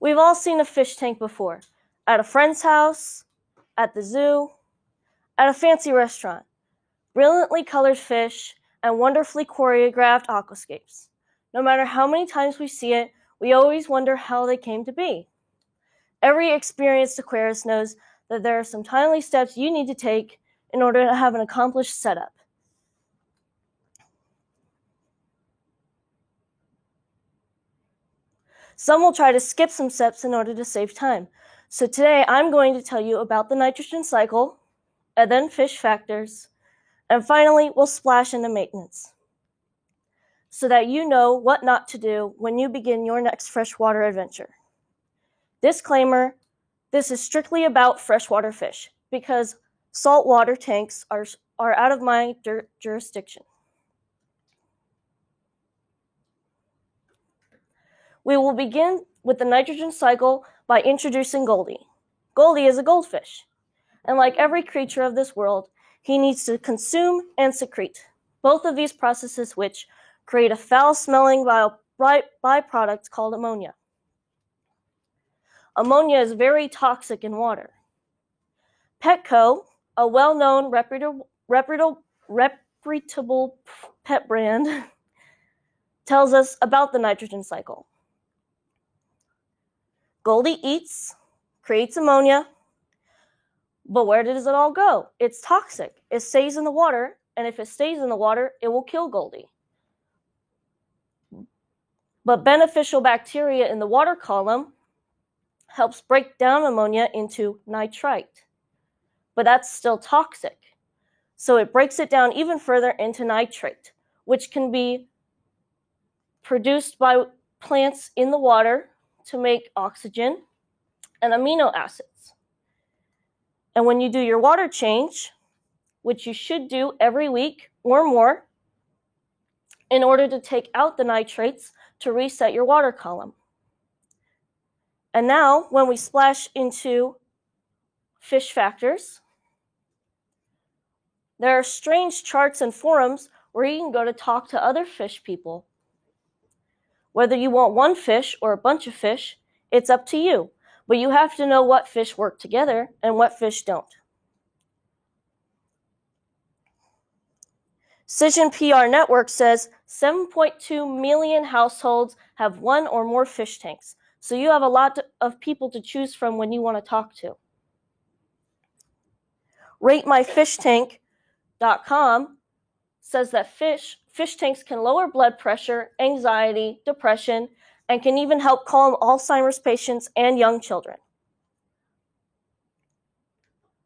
We've all seen a fish tank before, at a friend's house, at the zoo, at a fancy restaurant. Brilliantly colored fish and wonderfully choreographed aquascapes. No matter how many times we see it, we always wonder how they came to be. Every experienced aquarist knows that there are some tiny steps you need to take in order to have an accomplished setup. Some will try to skip some steps in order to save time. So today I'm going to tell you about the nitrogen cycle, and then fish factors, and finally we'll splash into maintenance, so that you know what not to do when you begin your next freshwater adventure. Disclaimer, this is strictly about freshwater fish, because saltwater tanks are out of my jurisdiction. We will begin with the nitrogen cycle by introducing Goldie. Goldie is a goldfish, and like every creature of this world, he needs to consume and secrete, both of these processes which create a foul-smelling byproduct called ammonia. Ammonia is very toxic in water. Petco, a well-known reputable pet brand, tells us about the nitrogen cycle. Goldie eats, creates ammonia, but where does it all go? It's toxic. It stays in the water, and if it stays in the water, it will kill Goldie. But beneficial bacteria in the water column helps break down ammonia into nitrite. But that's still toxic. So it breaks it down even further into nitrate, which can be produced by plants in the water to make oxygen and amino acids. And when you do your water change, which you should do every week or more, in order to take out the nitrates to reset your water column. And now, when we splash into fish factors, there are strange charts and forums where you can go to talk to other fish people. Whether you want one fish or a bunch of fish, it's up to you, but you have to know what fish work together and what fish don't. Cision PR Network says 7.2 million households have one or more fish tanks, so you have a lot of people to choose from when you want to talk to. RateMyFishTank.com says that fish tanks can lower blood pressure, anxiety, depression, and can even help calm Alzheimer's patients and young children.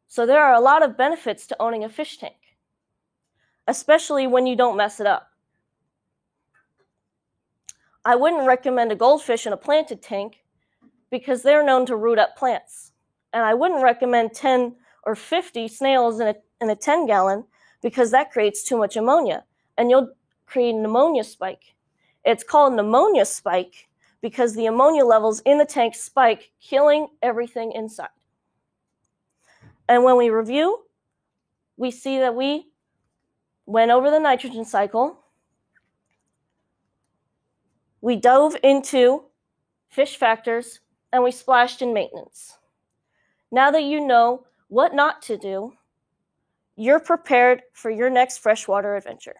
So there are a lot of benefits to owning a fish tank, especially when you don't mess it up. I wouldn't recommend a goldfish in a planted tank because they're known to root up plants. And I wouldn't recommend 10 or 50 snails in a 10-gallon because that creates too much ammonia, and you'll create a pneumonia spike. It's called pneumonia spike because the ammonia levels in the tank spike, killing everything inside. And when we review, we see that we went over the nitrogen cycle, we dove into fish factors, and we splashed in maintenance. Now that you know what not to do, you're prepared for your next freshwater adventure.